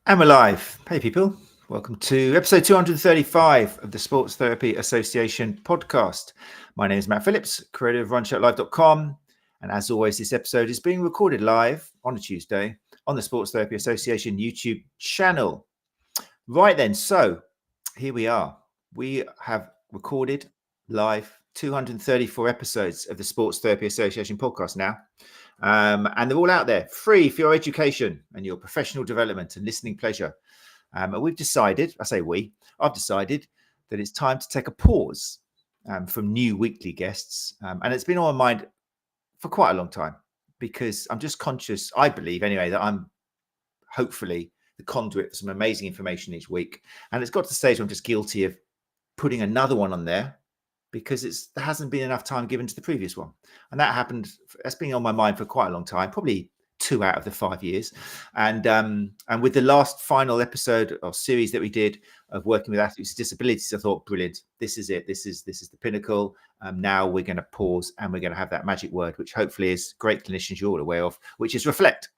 And we're live. Hey, people. Welcome to episode 235 of the Sports Therapy Association podcast. My name is Matt Phillips, creator of RunShotLive.com. And as always, this episode is being recorded live on a Tuesday on the Sports Therapy Association YouTube channel. Right then, so here we are. We have recorded live 234 episodes of the Sports Therapy Association podcast now. And they're all out there, free for your education and your professional development and listening pleasure. And we've decided, I've decided that it's time to take a pause from new weekly guests. And it's been on my mind for quite a long time because I'm just conscious, I believe anyway, that I'm hopefully the conduit for some amazing information each week. And it's got to the stage where I'm just guilty of putting another one on there because there hasn't been enough time given to the previous one. And that's been on my mind for quite a long time, probably 2 out of the 5 years. And with the last final episode or series that we did of working with athletes with disabilities, I thought, brilliant, this is it. This is the pinnacle. Now we're going to pause and we're going to have that magic word, which hopefully is great clinicians you're all aware of, which is reflect.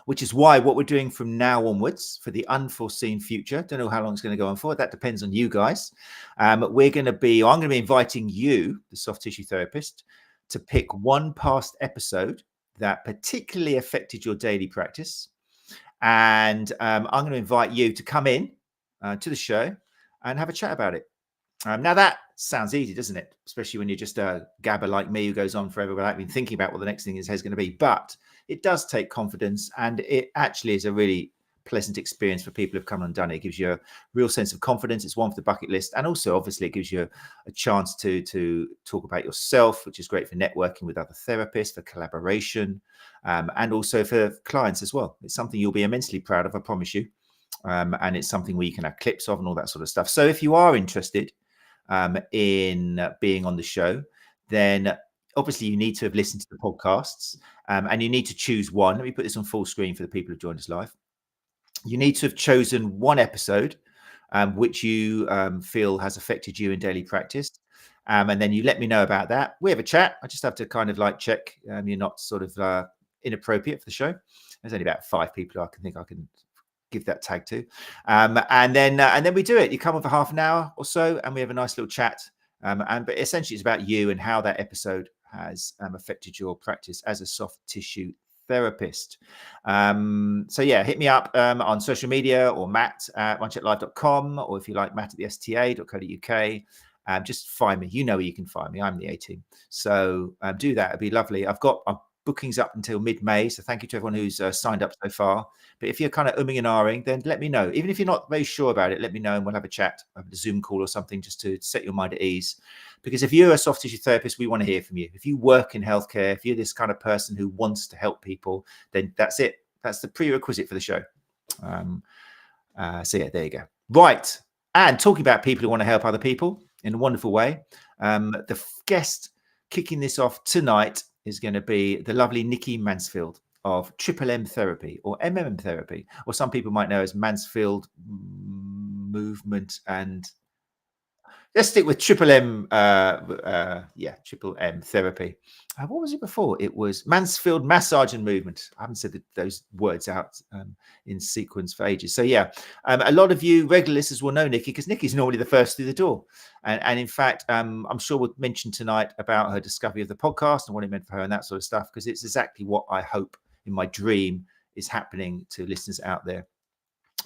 Which is why what we're doing from now onwards for the unforeseen future, don't know how long it's going to go on for. That depends on you guys. I'm going to be inviting you, the soft tissue therapist, to pick one past episode that particularly affected your daily practice. And I'm going to invite you to come in to the show and have a chat about it. Now that sounds easy, doesn't it? Especially when you're just a gabber like me who goes on forever without even thinking about what the next thing is going to be. But it does take confidence, and it actually is a really pleasant experience for people who've come and done it. It gives you a real sense of confidence. It's one for the bucket list, and also obviously it gives you a chance to talk about yourself, which is great for networking with other therapists, for collaboration, and also for clients as well. It's something you'll be immensely proud of, I promise you. And it's something where you can have clips of and all that sort of stuff. So if you are interested in being on the show, then obviously you need to have listened to the podcasts, and you need to choose one. Let me put this on full screen for the people who joined us live. You need to have chosen one episode which you feel has affected you in daily practice, and then you let me know about that. We have a chat. I just have to kind of like check you're not sort of inappropriate for the show. There's only about 5 people I can give that tag to, and then we do it. You come on for half an hour or so, and we have a nice little chat. But essentially, it's about you and how that episode has affected your practice as a soft tissue therapist. So yeah, hit me up on social media, or Matt at RunShotLive.com, or if you like, Matt at the sta.co.uk. Just find me. You know where you can find me. I'm the A team. So do that. It'd be lovely. I've got bookings up until mid-May, so thank you to everyone who's signed up so far. But if you're kind of umming and ahhing, then let me know. Even if you're not very sure about it, let me know, and we'll have a chat, have a Zoom call or something, just to set your mind at ease. Because if you're a soft tissue therapist, we want to hear from you. If you work in healthcare, if you're this kind of person who wants to help people, then that's it. That's the prerequisite for the show. So yeah, there you go. Right. And talking about people who want to help other people in a wonderful way, the guest kicking this off tonight is going to be the lovely Nicki Mansfield of 𝐿𝐿 therapy, or MMM therapy, or some people might know as Mansfield movement. And let's stick with 𝐿𝐿 therapy. What was it before? It was Mansfield massage and movement. I haven't said those words out in sequence for ages. So yeah, a lot of you regular listeners will know Nicki, because Nicki's normally the first through the door. And in fact, I'm sure we'll mention tonight about her discovery of the podcast and what it meant for her and that sort of stuff, because it's exactly what I hope in my dream is happening to listeners out there.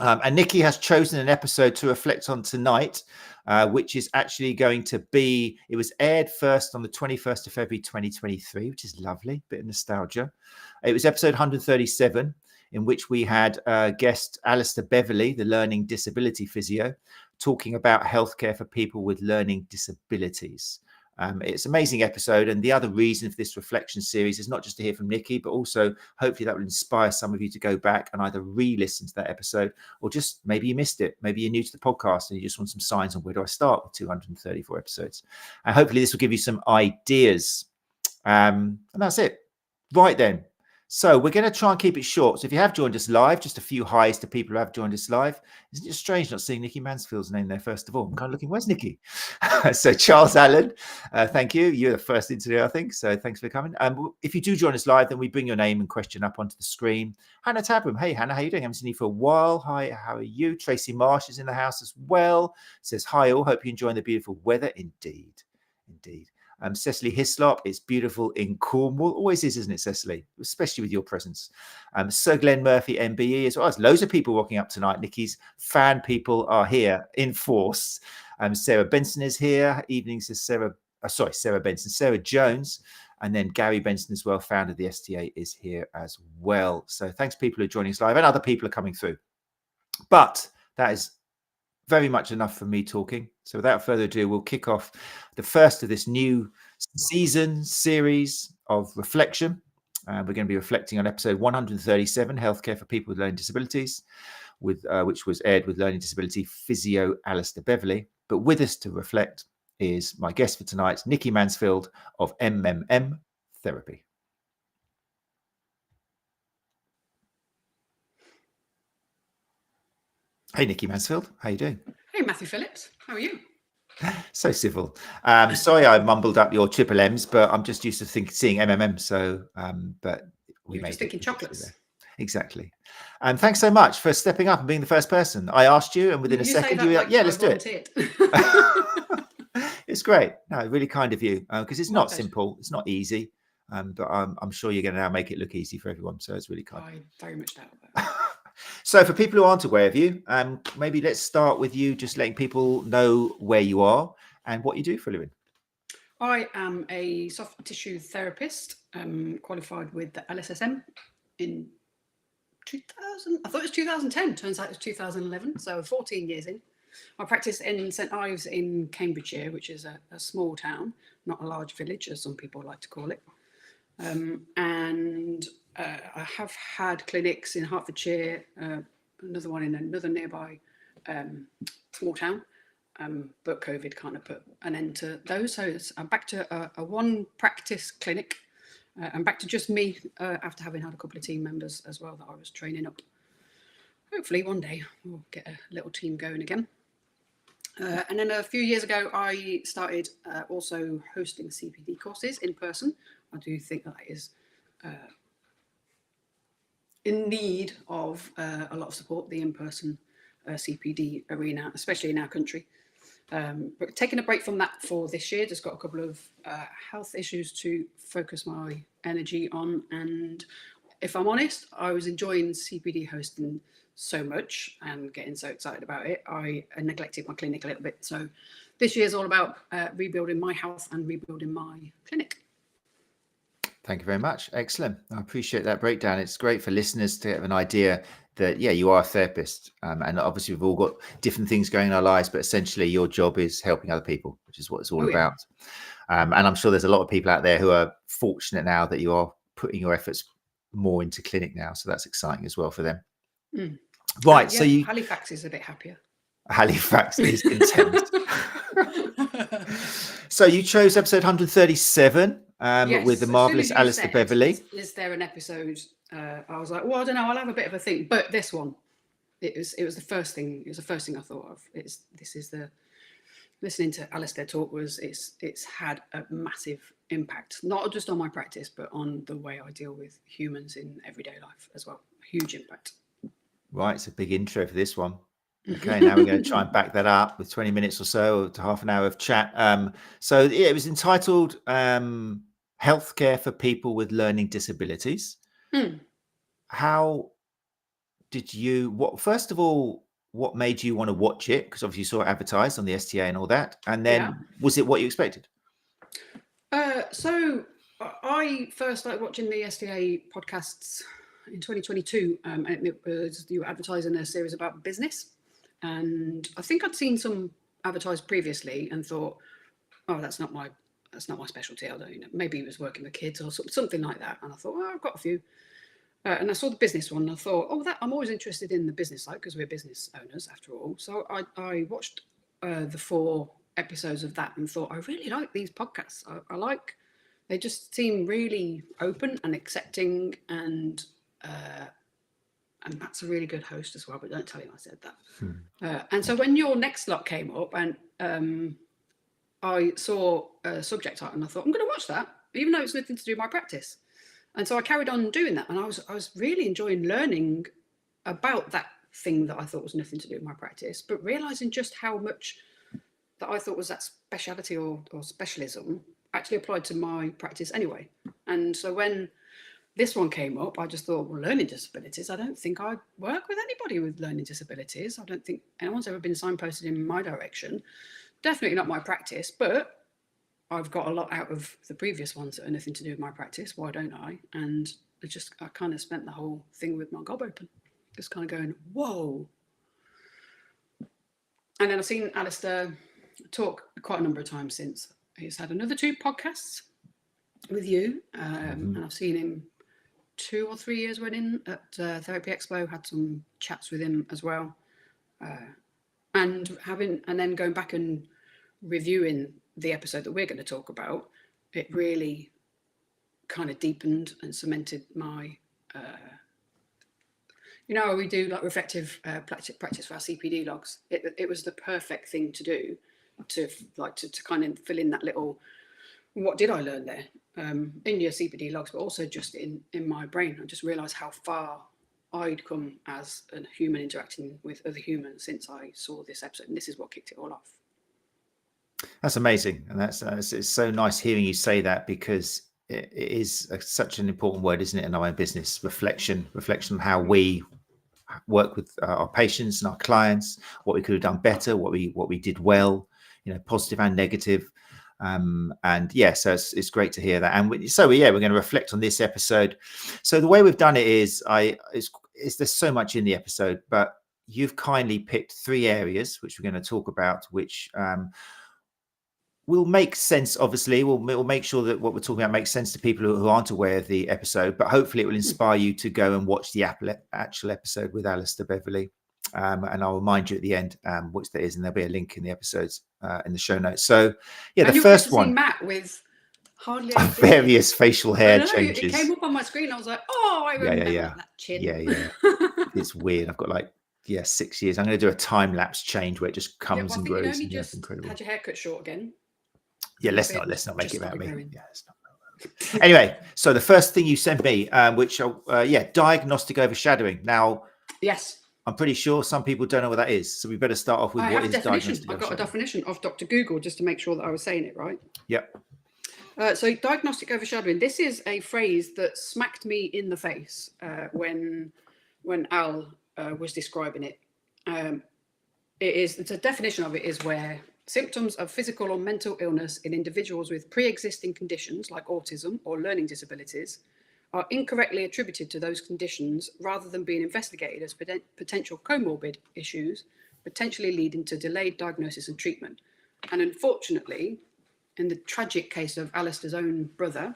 And Nicki has chosen an episode to reflect on tonight, which is actually going to be, it was aired first on the 21st of February 2023, which is lovely, bit of nostalgia. It was episode 137, in which we had guest Alistair Beverley, the Learning Disability Physio, talking about healthcare for people with learning disabilities. It's an amazing episode, and the other reason for this reflection series is not just to hear from Nicki, but also hopefully that will inspire some of you to go back and either re-listen to that episode, or just maybe you missed it. Maybe you're new to the podcast and you just want some signs on where do I start with 234 episodes. And hopefully this will give you some ideas. And that's it. Right then. So we're going to try and keep it short. So if you have joined us live, just a few highs to people who have joined us live. Isn't it strange not seeing Nicki Mansfield's name there, first of all? I'm kind of looking, where's Nicki? So Charles Allen, thank you. You're the first in today, I think. So thanks for coming. If you do join us live, then we bring your name and question up onto the screen. Hannah Tabram. Hey, Hannah, how you doing? I haven't seen you for a while. Hi, how are you? Tracy Marsh is in the house as well. Says, hi all. Hope you're enjoying the beautiful weather. Indeed. Cecily Hislop, it's beautiful in Cornwall. Always is, isn't it, Cecily? Especially with your presence. Sir Glenn Murphy, MBE, as well. There's loads of people walking up tonight. Nicki's fan people are here in force. Sarah Benson is here. Evening says Sarah Benson. Sarah Jones. And then Gary Benson as well, founder of the STA, is here as well. So thanks, people who are joining us live, and other people are coming through. But that is very much enough for me talking. So without further ado, we'll kick off the first of this new series of reflection. We're going to be reflecting on episode 137, Healthcare for People with Learning Disabilities, which was aired with Learning Disability Physio Alistair Beverley. But with us to reflect is my guest for tonight, Nicki Mansfield of MMM Therapy. Hey, Nicki Mansfield, how are you doing? Hey, Matthew Phillips, how are you? So civil. Sorry, I mumbled up your triple M's, but I'm just used to seeing MMM. So, but we You're just thinking chocolates. Exactly. And thanks so much for stepping up and being the first person. I asked you, and within a second, you were like, "Yeah, let's do it." It's great. No, really kind of you, because it's not simple. It's not easy. But I'm sure you're going to now make it look easy for everyone. So it's really kind. I very much doubt that. So for people who aren't aware of you, maybe let's start with you just letting people know where you are and what you do for a living. I am a soft tissue therapist, qualified with the LSSM in 2000. I thought it was 2010. Turns out it was 2011. So 14 years in. I practice in St Ives in Cambridgeshire, which is a small town, not a large village, as some people like to call it. And I have had clinics in Hertfordshire, another one in another nearby small town, but COVID kind of put an end to those. So I'm back to a one practice clinic, and back to just me after having had a couple of team members as well that I was training up. Hopefully one day we'll get a little team going again. And then a few years ago, I started also hosting CPD courses in person. I do think that is in need of a lot of support, the in-person CPD arena, especially in our country. But taking a break from that for this year, just got a couple of health issues to focus my energy on. And if I'm honest, I was enjoying CPD hosting so much and getting so excited about it, I neglected my clinic a little bit. So this year is all about rebuilding my health and rebuilding my clinic. Thank you very much. Excellent. I appreciate that breakdown. It's great for listeners to have an idea that, yeah, you are a therapist. And obviously we've all got different things going in our lives, but essentially your job is helping other people, which is what it's all about. And I'm sure there's a lot of people out there who are fortunate now that you are putting your efforts more into clinic now. So that's exciting as well for them. Right. So Halifax is a bit happier. Halifax is content. So you chose episode 137 yes, with the marvelous Alistair Beverley. Is there an episode? I was like, well, I don't know. I'll have a bit of a think. But this one, it was the first thing. It was the first thing I thought of. Listening to Alistair talk it's had a massive impact, not just on my practice, but on the way I deal with humans in everyday life as well. Huge impact. Right, it's a big intro for this one. Okay, now we're going to try and back that up with 20 minutes or so to half an hour of chat. So yeah, it was entitled Healthcare for People with Learning Disabilities. How did you, first of all, what made you want to watch it? Because obviously you saw it advertised on the STA and all that. And then was it what you expected? So I first started watching the STA podcasts in 2022, and it was, you were advertising a series about business, and I think I'd seen some advertised previously and thought, oh, that's not my specialty. I don't know, maybe it was working with kids or something like that. And I thought, well, I've got a few, and I saw the business one. And I thought, oh, I'm always interested in the business side because we're business owners after all. So I watched the 4 episodes of that and thought, I really like these podcasts. I like they just seem really open and accepting, and Matt's a really good host as well, but don't tell him I said that. And so when your next lot came up, and I saw a subject title, and I thought, I'm going to watch that, even though it's nothing to do with my practice. And so I carried on doing that, and I was really enjoying learning about that thing that I thought was nothing to do with my practice, but realizing just how much that I thought was that speciality or specialism actually applied to my practice anyway. And so when this one came up, I just thought, well, learning disabilities, I don't think I work with anybody with learning disabilities. I don't think anyone's ever been signposted in my direction. Definitely not my practice, but I've got a lot out of the previous ones that are nothing to do with my practice. Why don't I? And I kind of spent the whole thing with my gob open, just kind of going, whoa. And then I've seen Alistair talk quite a number of times since. He's had another 2 podcasts with you, and I've seen him 2 or 3 years running at Therapy Expo, had some chats with him as well. And then going back and reviewing the episode that we're going to talk about, it really kind of deepened and cemented my, we do like reflective practice for our CPD logs. It was the perfect thing to do to kind of fill in that little, what did I learn there in your CPD logs, but also just in my brain. I just realised how far I'd come as a human interacting with other humans since I saw this episode, and this is what kicked it all off. That's amazing, and it's so nice hearing you say that, because it is such an important word, isn't it, in our own business? Reflection on how we work with our patients and our clients, what we could have done better, what we did well, positive and negative. And yeah, so it's great to hear that. And we're going to reflect on this episode. So the way we've done it is, there's so much in the episode, but you've kindly picked 3 areas which we're going to talk about, which will make sense. Obviously, we'll make sure that what we're talking about makes sense to people who aren't aware of the episode, but hopefully it will inspire you to go and watch the actual episode with Alistair Beverley. And I'll remind you at the end which that is, and there'll be a link in the episodes in the show notes. So yeah, and the first one, see Matt with hardly various facial hair changes. It came up on my screen. I was like, oh, I remember that chin. Yeah. It's weird. I've got 6 years. I'm going to do a time lapse change where it just comes and grows. You just incredible. Had your hair cut short again. Yeah, let's not make it about me. Yeah, let's not. Anyway, so the first thing you sent me, diagnostic overshadowing. Now, yes, I'm pretty sure some people don't know what that is, so we better start off with what is diagnostic. I've got a definition of Dr. Google just to make sure that I was saying it right. Yep. So diagnostic overshadowing. This is a phrase that smacked me in the face when Al was describing it. It's a definition of it is where symptoms of physical or mental illness in individuals with pre-existing conditions like autism or learning disabilities are incorrectly attributed to those conditions rather than being investigated as potential comorbid issues, potentially leading to delayed diagnosis and treatment. And unfortunately, in the tragic case of Alistair's own brother,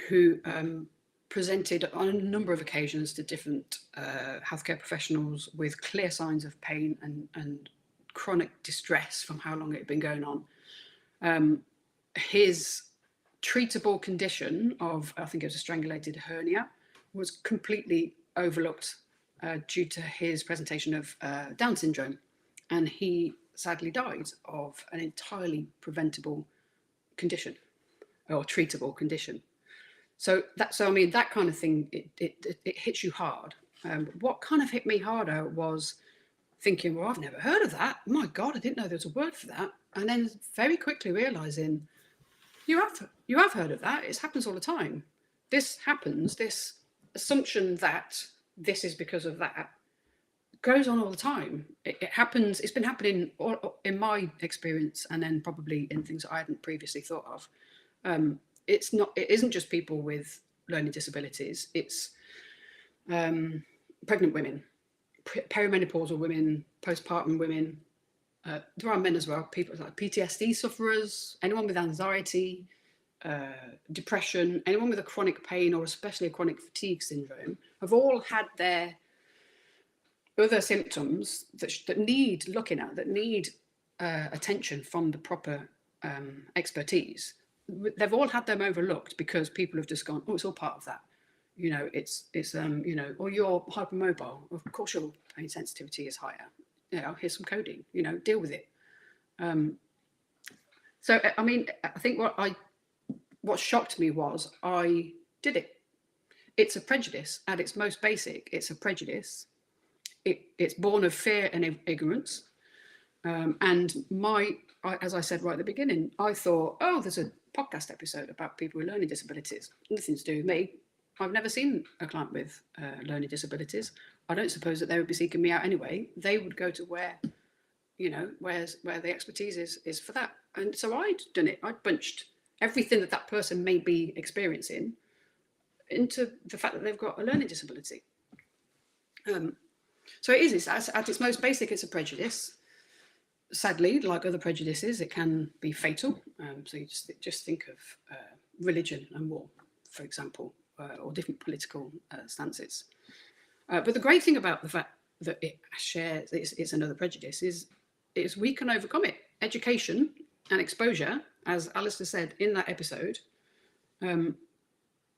who presented on a number of occasions to different healthcare professionals with clear signs of pain and chronic distress from how long it had been going on. His treatable condition of, I think it was a strangulated hernia, was completely overlooked due to his presentation of Down syndrome. And he sadly died of an entirely preventable condition or treatable condition. So that kind of thing, it hits you hard. What kind of hit me harder was thinking, well, I've never heard of that. My God, I didn't know there was a word for that. And then very quickly realizing, you have heard of that. It happens all the time. This happens, this assumption that this is because of that goes on all the time. It happens, it's been happening in my experience, and then probably in things that I hadn't previously thought of. It isn't just people with learning disabilities. It's pregnant women, perimenopausal women, postpartum women. There are men as well, people like PTSD sufferers, anyone with anxiety, depression, anyone with a chronic pain or especially a chronic fatigue syndrome have all had their other symptoms that need looking at, that need attention from the proper expertise. they've all had them overlooked because people have just gone, oh, it's all part of that. You know, it's you know, or you're hypermobile. Of course, your pain sensitivity is higher. You know, here's some coding. You know, deal with it. So I mean, I think what shocked me was I did it. It's a prejudice at its most basic. It's a prejudice. It's born of fear and ignorance. And as I said right at the beginning, I thought, oh, there's a podcast episode about people with learning disabilities. Nothing to do with me. I've never seen a client with learning disabilities. I don't suppose that they would be seeking me out anyway. They would go to where, you know, where the expertise is for that. And so I'd done it. I'd bunched everything that person may be experiencing into the fact that they've got a learning disability. So it is, at its most basic, it's a prejudice. Sadly, like other prejudices, it can be fatal. So you just think of religion and war, for example, or different political stances. But the great thing about the fact that it shares, it's another prejudice, is we can overcome it. Education and exposure, as Alistair said in that episode,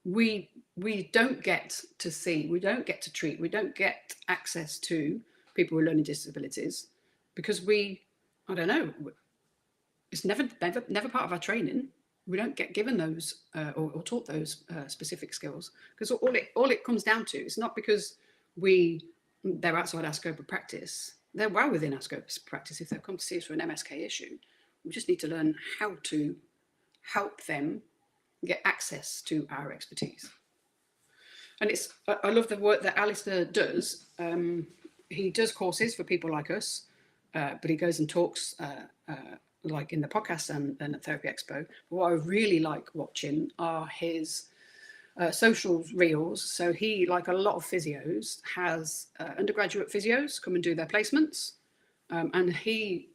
we don't get to see, we don't get to treat, we don't get access to people with learning disabilities because I don't know, it's never part of our training. We don't get given those or taught those specific skills, because all it comes down to is not because they're outside our scope of practice. They're well within our scope of practice. If they've come to see us for an MSK issue, we just need to learn how to help them get access to our expertise. And I love the work that Alistair does. He does courses for people like us, but he goes and talks like in the podcast and at Therapy Expo. But what I really like watching are his social reels. So he, like a lot of physios, has undergraduate physios come and do their placements, and he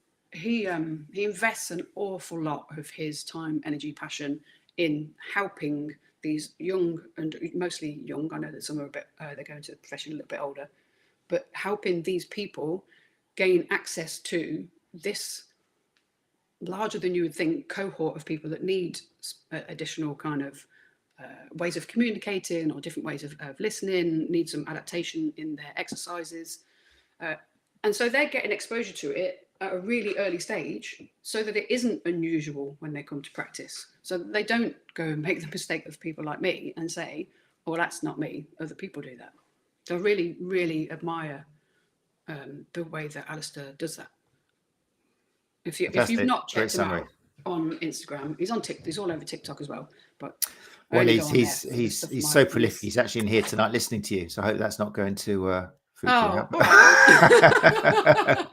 invests an awful lot of his time, energy, passion in helping these young, and mostly young, I know that some are a bit, they're going to the profession a little bit older, but helping these people gain access to this larger than you would think cohort of people that need additional kind of ways of communicating or different ways of listening, need some adaptation in their exercises. And so they're getting exposure to it at a really early stage so that it isn't unusual when they come to practice. So that they don't go and make the mistake of people like me and say, oh, well, that's not me, other people do that. So I really, really admire the way that Alistair does that. If you've not checked him out on Instagram, he's on TikTok, he's all over TikTok as well. But he's so prolific. He's actually in here tonight listening to you. So I hope that's not going to freak you out. Right.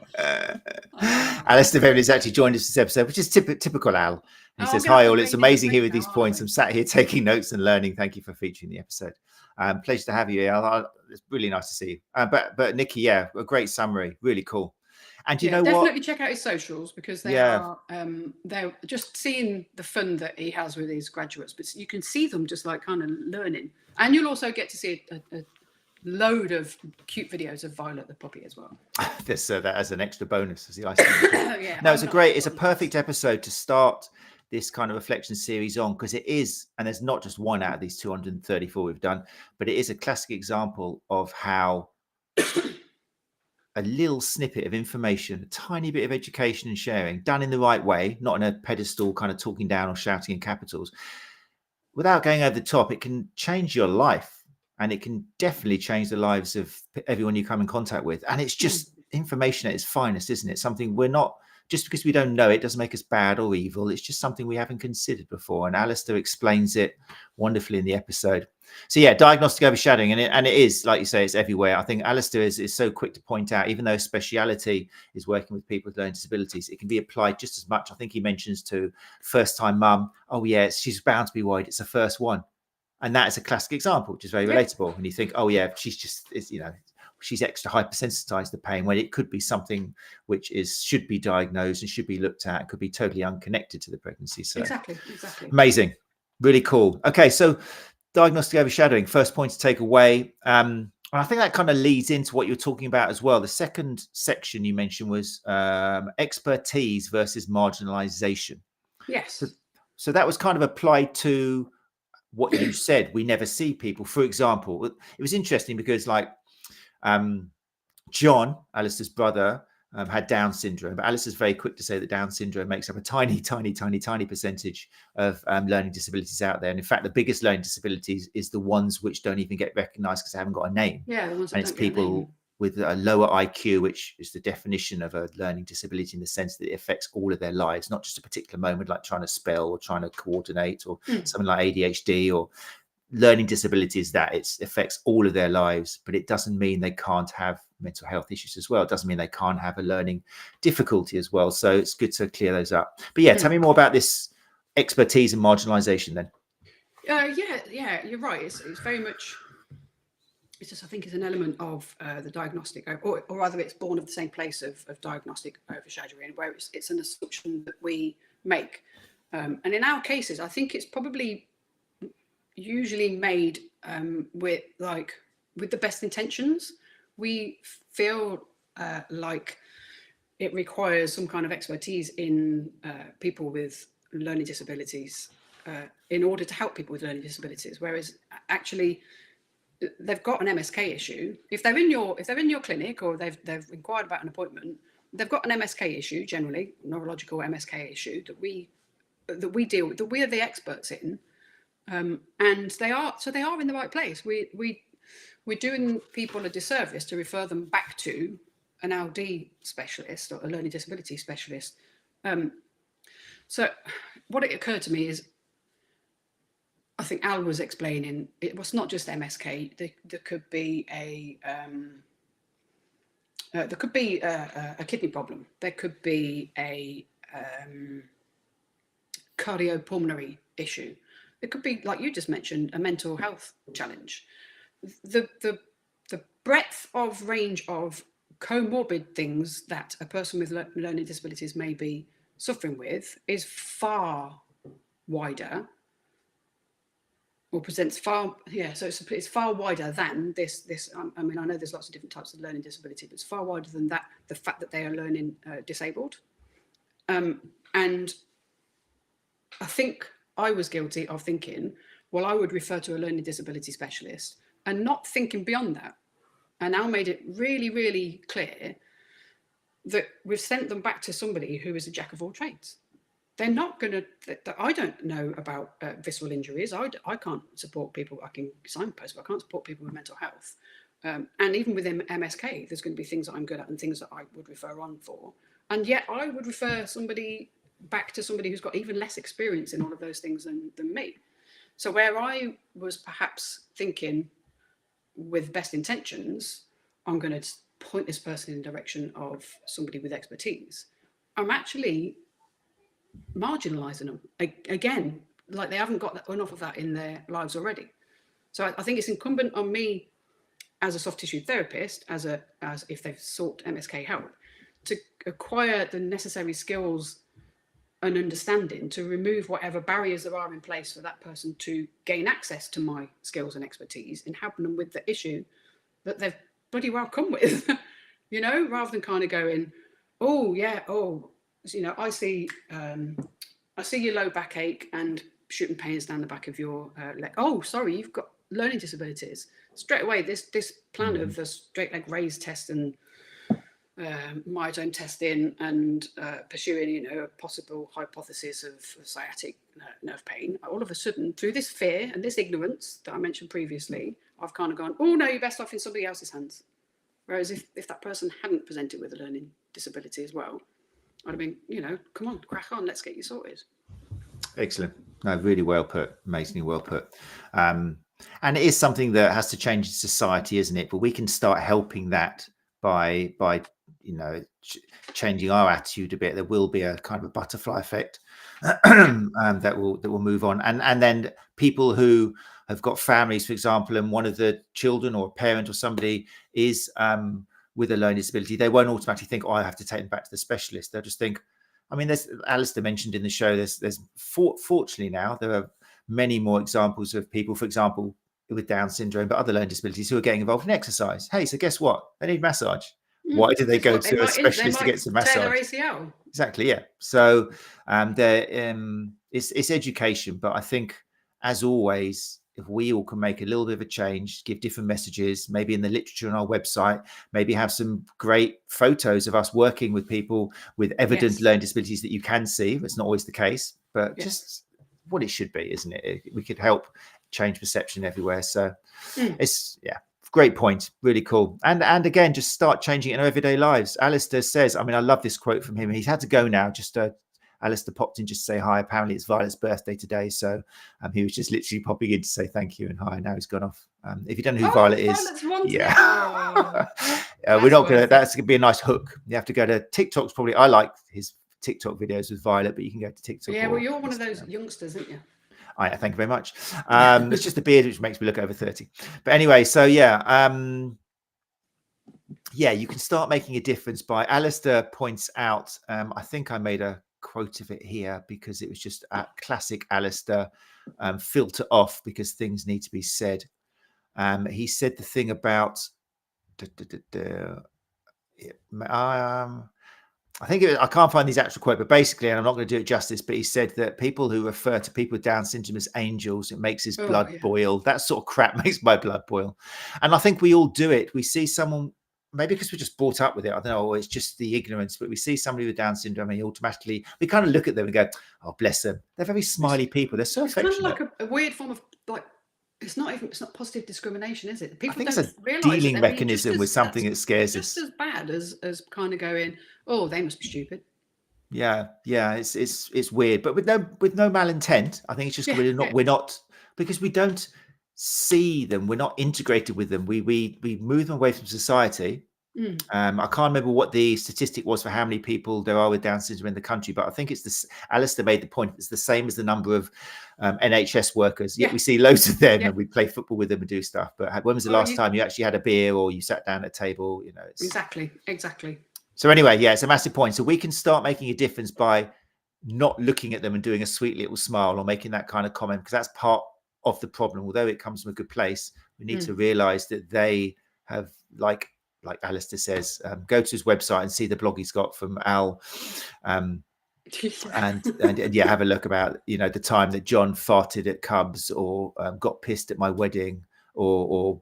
Alistair Beverley's actually joined us this episode, which is typical Al. He says, hi all, it's amazing here with these points. I'm sat here taking notes and learning. Thank you for featuring the episode. Pleasure to have you, Al. It's really nice to see you. But Nicki, yeah, a great summary. Really cool. And you know definitely what? Check out his socials, because they're just seeing the fun that he has with his graduates, but you can see them just like kind of learning. And you'll also get to see a load of cute videos of Violet the puppy as well. There's that as an extra bonus, as the icing. Yeah, no, it's a perfect episode to start this kind of reflection series on, because it is, and there's not just one out of these 234 we've done, but it is a classic example of how a little snippet of information, a tiny bit of education and sharing done in the right way, not in a pedestal kind of talking down or shouting in capitals, without going over the top, it can change your life, and it can definitely change the lives of everyone you come in contact with. And it's just information at its finest, isn't it? Something we're not, just because we don't know it doesn't make us bad or evil. It's just something we haven't considered before. And Alistair explains it wonderfully in the episode. So yeah, diagnostic overshadowing, and it is, like you say, it's everywhere. I think Alistair is so quick to point out, even though speciality is working with people with learning disabilities, it can be applied just as much. I think he mentions to first-time mum, oh yeah, she's bound to be worried, it's the first one. And that is a classic example, which is very relatable. And you think, oh yeah, she's extra hypersensitized to pain, when it could be something which should be diagnosed and should be looked at. It could be totally unconnected to the pregnancy. So exactly. Amazing. Really cool. Okay, so diagnostic overshadowing, first point to take away. And I think that kind of leads into what you're talking about as well. The second section you mentioned was expertise versus marginalization. Yes. so that was kind of applied to what you said. We never see people, for example. It was interesting because like John, Alistair's brother, had Down syndrome, but Alistair's very quick to say that Down syndrome makes up a tiny percentage of learning disabilities out there. And in fact, the biggest learning disabilities is the ones which don't even get recognized because they haven't got a name. Yeah, the ones that and it's don't get a people name. with a lower IQ, which is the definition of a learning disability in the sense that it affects all of their lives, not just a particular moment like trying to spell or trying to coordinate or something like ADHD or learning disabilities, that it affects all of their lives. But it doesn't mean they can't have mental health issues as well. It doesn't mean they can't have a learning difficulty as well. So it's good to clear those up. But yeah, tell me more about this expertise and marginalization then. Yeah, you're right. It's very much, it's just, I think it's an element of the diagnostic, or rather it's born of the same place of diagnostic overshadowing, where it's an assumption that we make. And in our cases, I think it's probably usually made with the best intentions. We feel like it requires some kind of expertise in people with learning disabilities in order to help people with learning disabilities, whereas actually they've got an MSK issue. If they're in your clinic or they've inquired about an appointment, they've got an MSK issue, generally neurological MSK issue that we deal with, that we are the experts in. And they are in the right place. We're doing people a disservice to refer them back to an LD specialist or a learning disability specialist. So what it occurred to me is, I think Al was explaining, it was not just MSK. There could be a kidney problem. There could be a cardiopulmonary issue. It could be, like you just mentioned, a mental health challenge. The breadth of range of comorbid things that a person with learning disabilities may be suffering with is far wider, or presents far, so it's far wider than this. I mean, I know there's lots of different types of learning disability, but it's far wider than that, the fact that they are learning disabled. And I think I was guilty of thinking, well, I would refer to a learning disability specialist, and not thinking beyond that. And Al made it really, really clear that we've sent them back to somebody who is a jack of all trades. They're not going to, I don't know about visceral injuries. I can't support people. I can signpost, but I can't support people with mental health. And even within MSK, there's going to be things that I'm good at and things that I would refer on for. And yet I would refer somebody back to somebody who's got even less experience in all of those things than me. So where I was perhaps thinking with best intentions, I'm going to point this person in the direction of somebody with expertise, I'm actually marginalizing them again, like they haven't got enough of that in their lives already. So I think it's incumbent on me as a soft tissue therapist, as if they've sought MSK help, to acquire the necessary skills and understanding to remove whatever barriers there are in place for that person to gain access to my skills and expertise in helping them with the issue that they've bloody well come with, rather than kind of going, I see your low backache and shooting pains down the back of your leg. Oh, sorry, you've got learning disabilities. Straight away, this plan of the straight leg raise test and myotone testing and pursuing, a possible hypothesis of sciatic nerve pain. All of a sudden, through this fear and this ignorance that I mentioned previously, I've kind of gone, oh no, you're best off in somebody else's hands. Whereas if that person hadn't presented with a learning disability as well, I'd have been, come on, crack on, let's get you sorted. Excellent. No, really well put. Amazingly well put. And it is something that has to change in society, isn't it? But we can start helping that by changing our attitude a bit. There will be a kind of a butterfly effect that will move on. And then people who have got families, for example, and one of the children or a parent or somebody is with a learning disability, they won't automatically think, I have to take them back to the specialist. They'll just think, I mean, there's Alistair mentioned in the show, there's fortunately now there are many more examples of people, for example, with Down syndrome, but other learning disabilities who are getting involved in exercise. Hey, so guess what? They need massage. Why do they go to a specialist to get some massage? Tear their ACL. Exactly, yeah. So they're it's education. But I think, as always, if we all can make a little bit of a change, give different messages, maybe in the literature on our website, maybe have some great photos of us working with people with evident learning disabilities that you can see. It's not always the case, but just what it should be, isn't it? We could help change perception everywhere. So it's, great point. Really cool. And again, just start changing it in our everyday lives. Alistair says, I mean, I love this quote from him. He's had to go now. Just Alistair popped in just to say hi. Apparently it's Violet's birthday today. So he was just literally popping in to say thank you and hi. Now he's gone off. If you don't know who Violet is, we're not going to, that's going to be a nice hook. You have to go to TikTok's probably, I like his TikTok videos with Violet, but you can go to TikTok. Yeah, well, you're one of those youngsters, aren't you? Thank you very much. It's just the beard which makes me look over 30. But anyway, so you can start making a difference by, Alistair points out, I think I made a quote of it here because it was just a classic Alistair, filter off because things need to be said. He said the thing about I think I can't find these actual quote, but basically, and I'm not going to do it justice, but he said that people who refer to people with Down syndrome as angels, it makes his blood boil. That sort of crap makes my blood boil. And I think we all do it. We see someone, maybe because we're just brought up with it, I don't know, it's just the ignorance, but we see somebody with Down syndrome and automatically, we kind of look at them and go, oh, bless them. They're very smiley people. They're so affectionate. It's kind of like a weird form of, like, it's not positive discrimination, is it? People I think it's a dealing mechanism with something that scares us. Just as bad as kind of going, oh, they must be stupid. Yeah, it's weird, but with no malintent. I think it's just we're not because we don't see them. We're not integrated with them. We move them away from society. I can't remember what the statistic was for how many people there are with Down syndrome in the country, but I think it's this. Alistair made the point. It's the same as the number of NHS workers. Yet we see loads of them, and we play football with them and do stuff. But when was the last time you actually had a beer or you sat down at a table? You know, exactly. So anyway, it's a massive point. So we can start making a difference by not looking at them and doing a sweet little smile or making that kind of comment, because that's part of the problem. Although it comes from a good place, we need to realize that they have, like Alistair says, go to his website and see the blog he's got from Al, and have a look about the time that John farted at Cubs or got pissed at my wedding or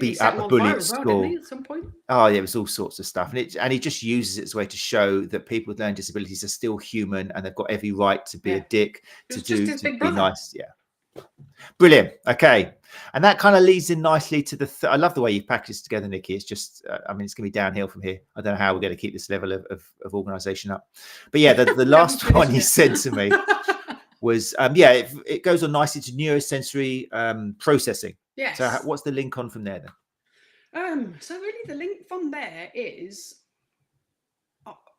beat up a bully at school. At some point. Oh yeah, it was all sorts of stuff, and he just uses it as a way to show that people with learning disabilities are still human and they've got every right to be a dick, to be nice. Yeah, brilliant. Okay, and that kind of leads in nicely to the. I love the way you've packaged this together, Nicki. It's just, I mean, it's going to be downhill from here. I don't know how we're going to keep this level of organisation up, but yeah, the last one you said to me was, it goes on nicely to neurosensory processing. Yes. So what's the link on from there then? So really the link from there is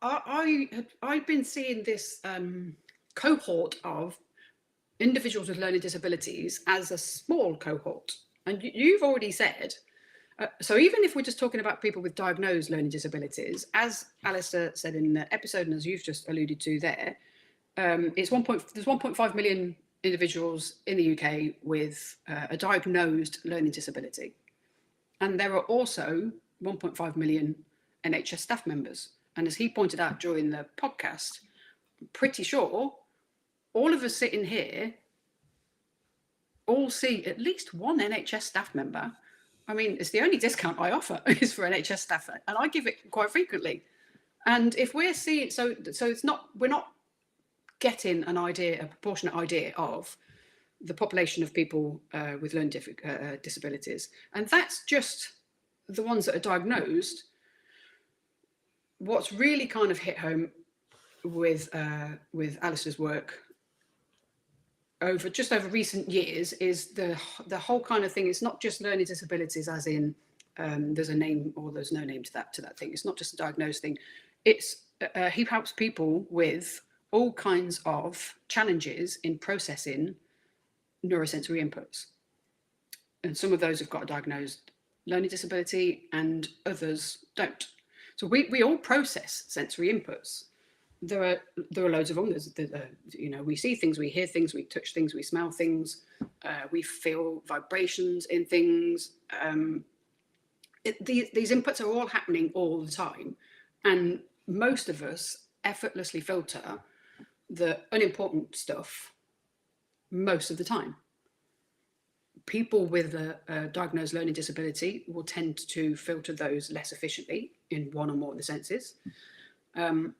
I've been seeing this cohort of individuals with learning disabilities as a small cohort. And you've already said, so even if we're just talking about people with diagnosed learning disabilities, as Alistair said in the episode and as you've just alluded to there, there's 1.5 million individuals in the UK with a diagnosed learning disability. And there are also 1.5 million NHS staff members. And as he pointed out during the podcast, I'm pretty sure all of us sitting here all see at least one NHS staff member. I mean, it's the only discount I offer is for NHS staff, and I give it quite frequently. And if we're seeing, so it's not, we're not getting a proportionate idea of the population of people with learning disabilities. And that's just the ones that are diagnosed. What's really kind of hit home with Alistair's work over recent years is the whole kind of thing. It's not just learning disabilities as in there's a name or there's no name to that thing. It's not just a diagnosed thing. It's he helps people with all kinds of challenges in processing neurosensory inputs. And some of those have got a diagnosed learning disability and others don't. So we all process sensory inputs. There are loads of them. We see things, we hear things, we touch things, we smell things, we feel vibrations in things. These inputs are all happening all the time. And most of us effortlessly filter the unimportant stuff most of the time. People with a diagnosed learning disability will tend to filter those less efficiently in one or more of the senses. And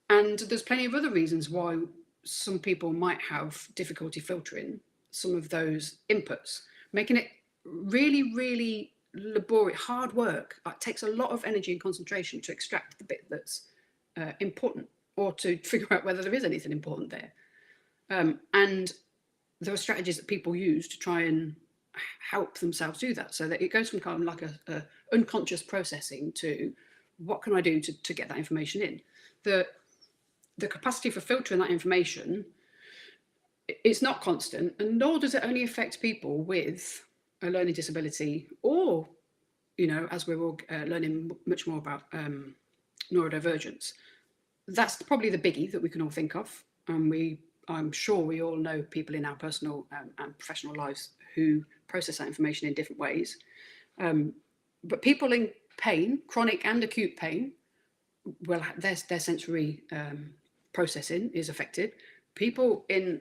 there's plenty of other reasons why some people might have difficulty filtering some of those inputs, making it really, really laborious, hard work. It takes a lot of energy and concentration to extract the bit that's important, or to figure out whether there is anything important there. And there are strategies that people use to try and help themselves do that, so that it goes from kind of like a unconscious processing to what can I do to get that information in. The capacity for filtering that information, it's not constant, and nor does it only affect people with a learning disability, or, you know, as we're all learning much more about neurodivergence. That's probably the biggie that we can all think of, and I'm sure we all know people in our personal and professional lives who process that information in different ways. But people in pain, chronic and acute pain, well, their sensory processing is affected. People in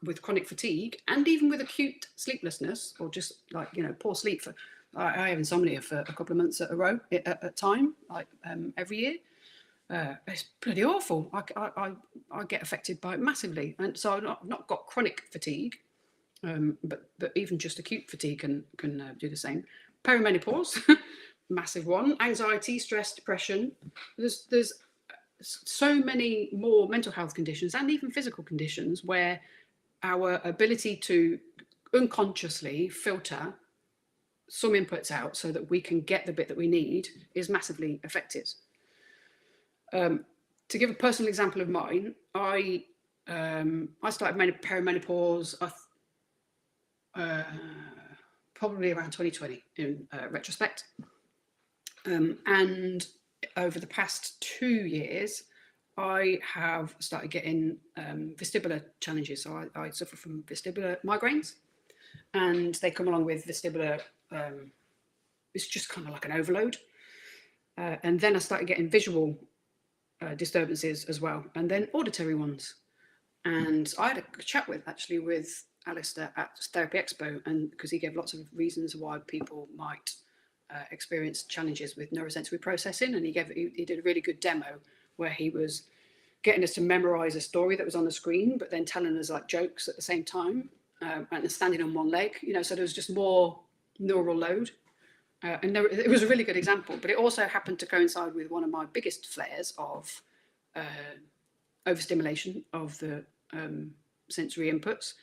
with chronic fatigue, and even with acute sleeplessness, or just like, you know, poor sleep. I have insomnia for a couple of months at a time, like every year. It's bloody awful. I get affected by it massively, and so I've not got chronic fatigue, but even just acute fatigue can do the same. Perimenopause, massive one. Anxiety, stress, depression. There's so many more mental health conditions and even physical conditions where our ability to unconsciously filter some inputs out so that we can get the bit that we need is massively affected. To give a personal example of mine, I started perimenopause probably around 2020 in retrospect. And over the past 2 years, I have started getting vestibular challenges. So I suffer from vestibular migraines, and they come along with vestibular, it's just kind of like an overload. And then I started getting visual disturbances as well, and then auditory ones. And I had a chat with Alistair at Therapy Expo, and because he gave lots of reasons why people might experience challenges with neurosensory processing, and he did a really good demo where he was getting us to memorize a story that was on the screen, but then telling us like jokes at the same time, and standing on one leg, you know, so there was just more neural load. And it was a really good example, but it also happened to coincide with one of my biggest flares of overstimulation of the sensory inputs,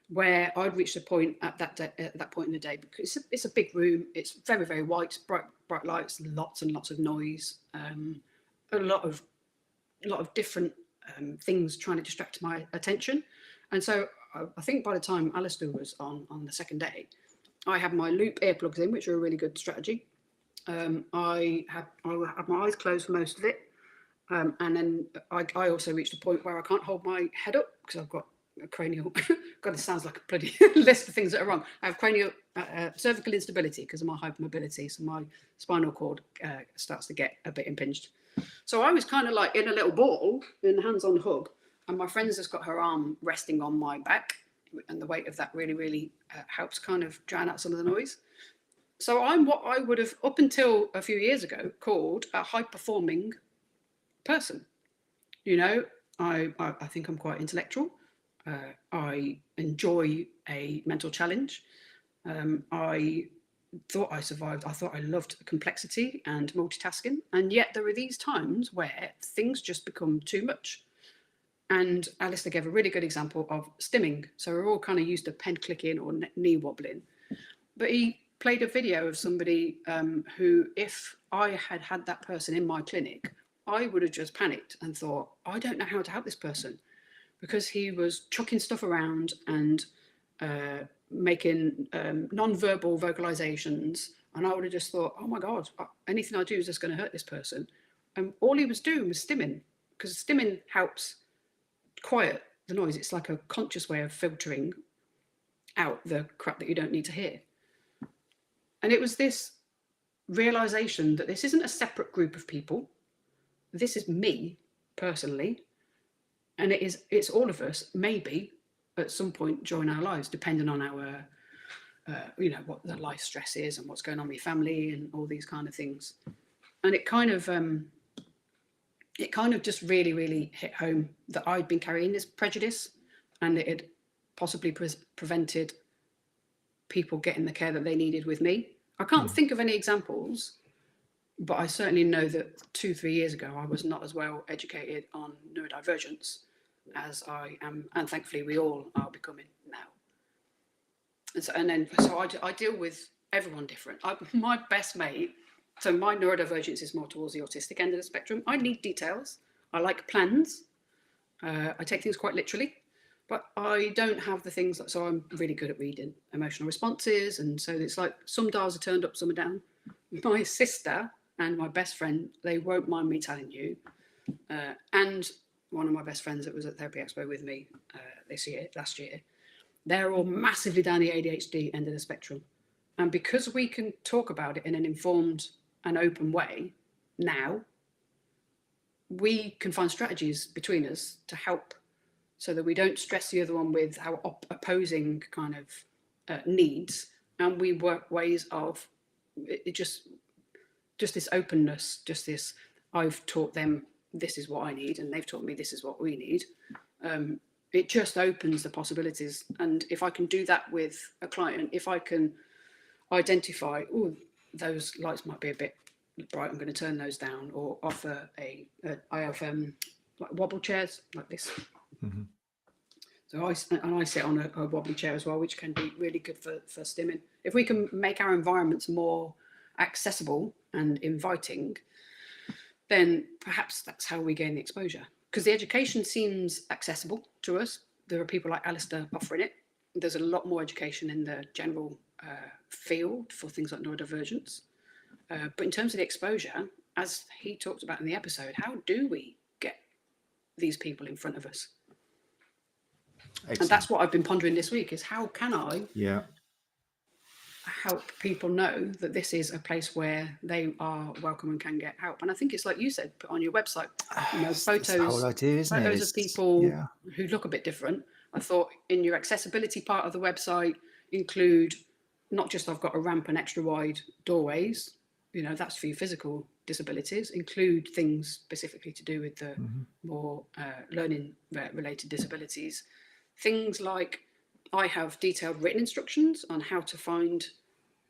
where I'd reached a point at that point in the day, because it's a big room, it's very, very white, bright lights, lots and lots of noise, a lot of different things trying to distract my attention. And so I think by the time Alistair was on the second day, I had my loop earplugs in, which are a really good strategy. I had my eyes closed for most of it. And then I also reached a point where I can't hold my head up because I've got a cranial, God, it sounds like a bloody list of things that are wrong. I have cranial cervical instability because of my hypermobility. So my spinal cord starts to get a bit impinged. So I was kind of like in a little ball in a hands-on hug, and my friend's just got her arm resting on my back, and the weight of that really, really helps kind of drown out some of the noise. So I'm what I would have, up until a few years ago, called a high-performing person. You know, I think I'm quite intellectual. I enjoy a mental challenge. I thought I survived. I thought I loved complexity and multitasking. And yet there are these times where things just become too much. And Alistair gave a really good example of stimming. So we're all kind of used to pen clicking or knee wobbling. But he played a video of somebody who, if I had had that person in my clinic, I would have just panicked and thought, I don't know how to help this person, because he was chucking stuff around and making non-verbal vocalizations. And I would have just thought, oh my God, anything I do is just going to hurt this person. And all he was doing was stimming, because stimming helps quiet the noise. It's like a conscious way of filtering out the crap that you don't need to hear. And it was this realization that this isn't a separate group of people. This is me personally. And it's all of us, maybe, at some point during our lives, depending on our, what the life stress is and what's going on with your family and all these kind of things. And it kind of just really, really hit home that I'd been carrying this prejudice, and it had possibly prevented people getting the care that they needed with me. I can't think of any examples, but I certainly know that 2-3 years ago, I was not as well educated on neurodivergence as I am, and thankfully we all are becoming now. And so I deal with everyone different. My best mate, so my neurodivergence is more towards the autistic end of the spectrum. I need details. I like plans. I take things quite literally, but I don't have the things. So I'm really good at reading emotional responses. And so it's like some dials are turned up, some are down. My sister and my best friend, they won't mind me telling you. And one of my best friends that was at Therapy Expo with me last year, they're all massively down the ADHD end of the spectrum. And because we can talk about it in an informed and open way now, we can find strategies between us to help so that we don't stress the other one with our opposing kind of needs. And we work ways of it just this openness, just this, I've taught them this is what I need and they've taught me this is what we need. It just opens the possibilities. And if I can do that with a client, if I can identify, oh, those lights might be a bit bright, I'm going to turn those down, or offer I have like wobble chairs like this. Mm-hmm. So I sit on a wobbly chair as well, which can be really good for stimming. If we can make our environments more accessible and inviting, then perhaps that's how we gain the exposure. Because the education seems accessible to us. There are people like Alistair offering it. There's a lot more education in the general field for things like neurodivergence. But in terms of the exposure, as he talked about in the episode, how do we get these people in front of us? Excellent. And that's what I've been pondering this week, is how can I help people know that this is a place where they are welcome and can get help. And I think it's like you said, put on your website, photos of people who look a bit different. I thought in your accessibility part of the website, include not just I've got a ramp and extra wide doorways, that's for your physical disabilities, include things specifically to do with the more learning related disabilities. Things like I have detailed written instructions on how to find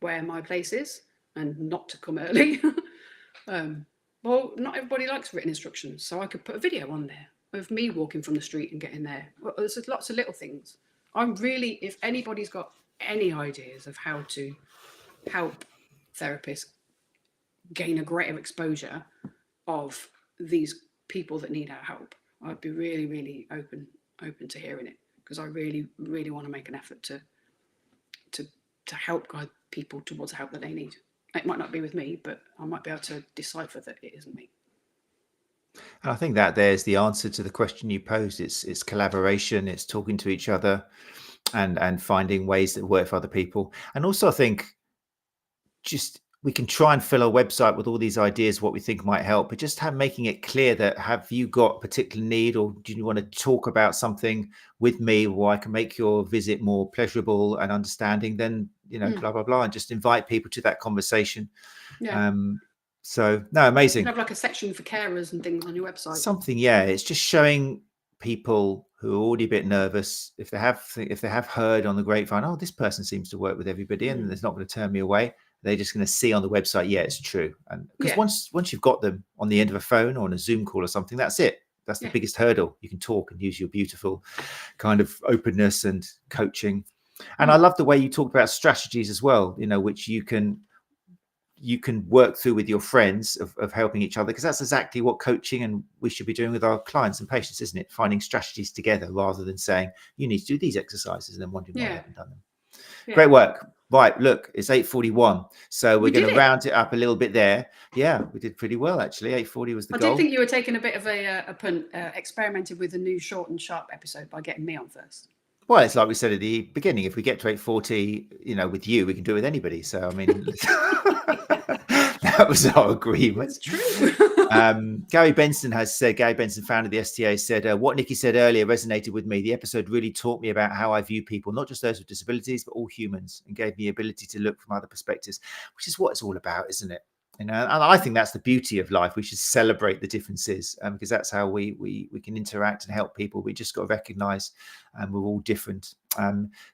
where my place is and not to come early. Well, not everybody likes written instructions, so I could put a video on there of me walking from the street and getting there. Well, there's lots of little things. I'm really, if anybody's got any ideas of how to help therapists gain a greater exposure of these people that need our help, I'd be really, really open to hearing it, because I really, really want to make an effort to help guide people towards the help that they need. It might not be with me, but I might be able to decipher that it isn't me. And I think that there's the answer to the question you posed. It's collaboration, it's talking to each other and finding ways that work for other people. And also I think just we can try and fill our website with all these ideas, what we think might help, but just making it clear that have you got a particular need, or do you want to talk about something with me where I can make your visit more pleasurable and understanding, then, blah, blah, blah, and just invite people to that conversation. Yeah. So, no, amazing. You have like a section for carers and things on your website. Something, yeah. It's just showing people who are already a bit nervous, if they have heard on the grapevine, oh, this person seems to work with everybody and it's not going to turn me away. They're just going to see on the website, yeah, it's true. And because once you've got them on the end of a phone or on a Zoom call or something, that's it. That's the biggest hurdle. You can talk and use your beautiful kind of openness and coaching. And I love the way you talked about strategies as well, which you can work through with your friends of helping each other, because that's exactly what coaching and we should be doing with our clients and patients, isn't it? Finding strategies together rather than saying, you need to do these exercises and then wondering why I haven't done them. Yeah. Great work. Right, look, it's 8:41, so we're going to round it up a little bit there. Yeah, we did pretty well, actually. 8:40 was the goal. I did think you were taking a bit of a punt, experimented with the new short and sharp episode by getting me on first. Well, it's like we said at the beginning, if we get to 8:40, with you, we can do it with anybody. So, I mean, that was our agreement. It's true. Gary Benson has said, Gary Benson, founder of the STA, said, what Nicki said earlier resonated with me. The episode really taught me about how I view people, not just those with disabilities, but all humans, and gave me the ability to look from other perspectives, which is what it's all about, isn't it? You know, and I think that's the beauty of life. We should celebrate the differences, because that's how we can interact and help people. We just got to recognize we're all different.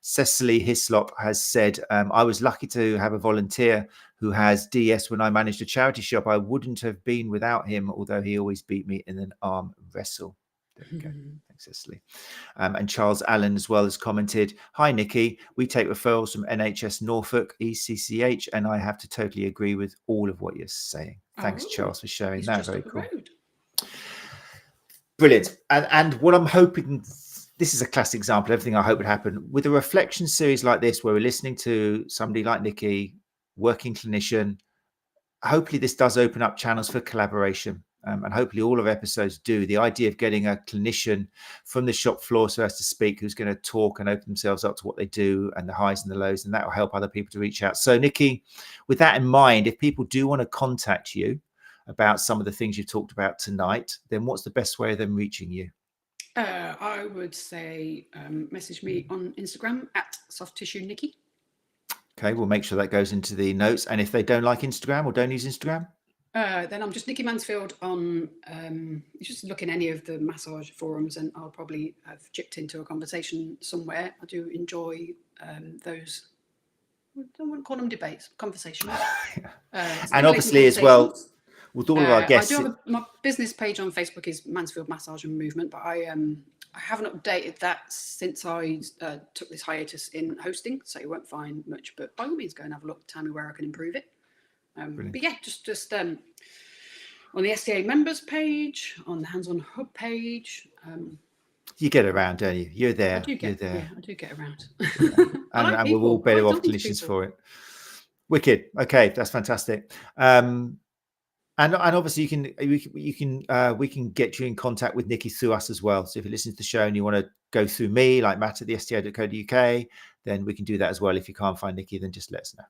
Cecily Hislop has said, I was lucky to have a volunteer who has DS when I managed a charity shop. I wouldn't have been without him, although he always beat me in an arm wrestle. There we go. Thanks, Cecily. And Charles Allen as well has commented, hi, Nicki. We take referrals from NHS Norfolk, 𝐒𝐸𝐸CH, and I have to totally agree with all of what you're saying. Thanks, Charles, for sharing that. Very cool. Brilliant. And what I'm hoping, this is a classic example of everything I hope would happen. With a reflection series like this, where we're listening to somebody like Nicki, working clinician, hopefully this does open up channels for collaboration. And hopefully all of episodes do. The idea of getting a clinician from the shop floor, so as to speak, who's going to talk and open themselves up to what they do and the highs and the lows, and that will help other people to reach out. So, Nicki, with that in mind, if people do want to contact you about some of the things you've talked about tonight, then what's the best way of them reaching you? I would say message me on Instagram at SoftTissueNicki. Okay, we'll make sure that goes into the notes. And if they don't like Instagram or don't use Instagram? Then I'm just Nicki Mansfield on, just look in any of the massage forums and I'll probably have chipped into a conversation somewhere. I do enjoy those, I don't want to call them debates, conversations. And obviously as well, with all of our guests. I do have my business page on Facebook is Mansfield Massage and Movement, but I haven't updated that since I took this hiatus in hosting, so you won't find much, but by all means go and have a look, tell me where I can improve it. But yeah, just on the STA members page, on the Hands On Hub page. You get around, don't you? You're there. Yeah, I do get around. And we're all better off clinicians for it. Wicked. Okay, that's fantastic. And obviously we can get you in contact with Nicki through us as well. So if you listen to the show and you want to go through me, like Matt at the sta.co.uk, then we can do that as well. If you can't find Nicki, then just let us know.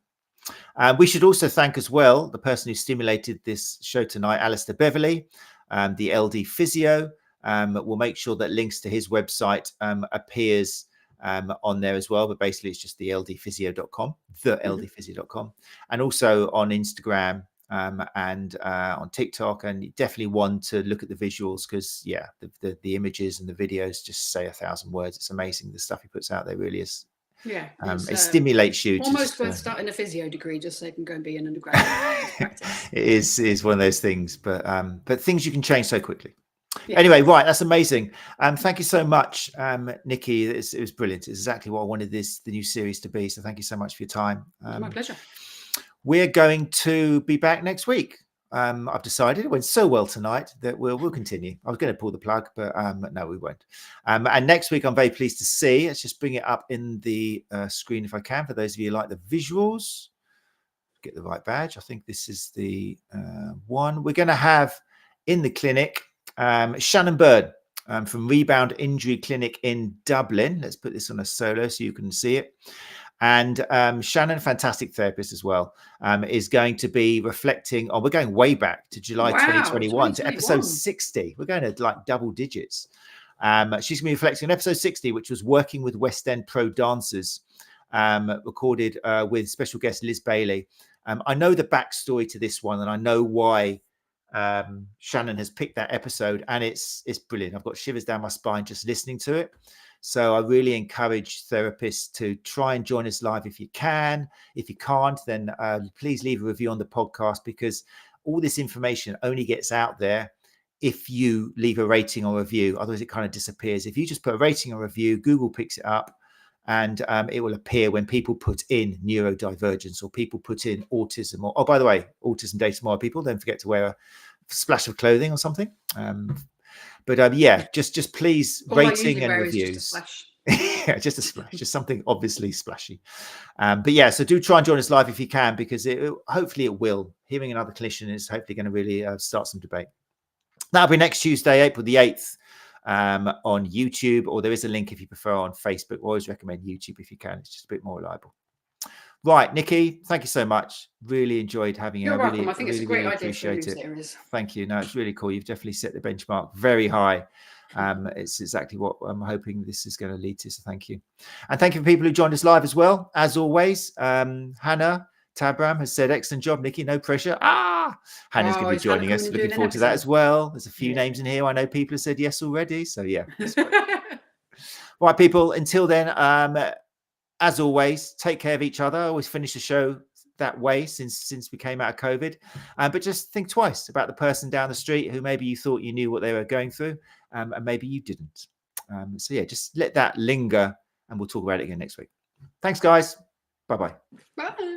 We should also thank as well the person who stimulated this show tonight, Alistair Beverley, the LD Physio. We'll make sure that links to his website appears on there as well, but basically it's just the ldphysio.com, the ldphysio.com, and also on Instagram and on TikTok. And definitely one to look at the visuals, because yeah, the images and the videos just say 1,000 words. It's amazing the stuff he puts out there, really is. Yeah, it stimulates you. Almost worth starting a physio degree just so you can go and be an undergraduate. It is one of those things, but things you can change so quickly. Yeah. Anyway, right, that's amazing. Thank you so much, Nicki. It was brilliant. It's exactly what I wanted the new series to be. So thank you so much for your time. My pleasure. We're going to be back next week. I've decided it went so well tonight that we'll continue. I was going to pull the plug, but no, we won't. And next week, I'm very pleased to see. Let's just bring it up in the screen if I can. For those of you who like the visuals, get the right badge. I think this is the one. We're going to have in the clinic Shannon Bird from Rebound Injury Clinic in Dublin. Let's put this on a solo so you can see it. And Shannon, fantastic therapist as well, is going to be reflecting on, we're going way back to July 2021 to episode 60. We're going to like double digits. She's going to be reflecting on episode 60, which was working with West End pro dancers, recorded with special guest Liz Bailey. I know the backstory to this one, and I know why Shannon has picked that episode, and it's brilliant. I've got shivers down my spine just listening to it. So I really encourage therapists to try and join us live if you can. If you can't, then please leave a review on the podcast, because all this information only gets out there if you leave a rating or review. Otherwise, it kind of disappears. If you just put a rating or review, Google picks it up, and it will appear when people put in neurodivergence or people put in autism. Or, oh, by the way, autism day tomorrow, people. Don't forget to wear a splash of clothing or something. But yeah, just please rating and reviews. Just a splash, just something obviously splashy. But yeah, so do try and join us live if you can, because hopefully it will. Hearing another clinician is hopefully going to really start some debate. That'll be next Tuesday, April the 8th, on YouTube, or there is a link if you prefer on Facebook. I always recommend YouTube if you can. It's just a bit more reliable. Right, Nicki, thank you so much. Really enjoyed having you. You're welcome. Really, I think it's a great really idea for a new appreciate it. series. Thank you. No, it's really cool. You've definitely set the benchmark very high. It's exactly what I'm hoping this is going to lead to. So thank you. And thank you for people who joined us live as well. As always, Hannah Tabram has said, excellent job, Nicki. No pressure. Hannah's going to be joining us. Looking forward to that as well. There's a few names in here. I know people have said yes already. So yeah. Right, people, until then, as always, take care of each other. I always finish the show that way since we came out of COVID. But just think twice about the person down the street who maybe you thought you knew what they were going through, and maybe you didn't. So yeah, just let that linger, and we'll talk about it again next week. Thanks, guys. Bye-bye. Bye.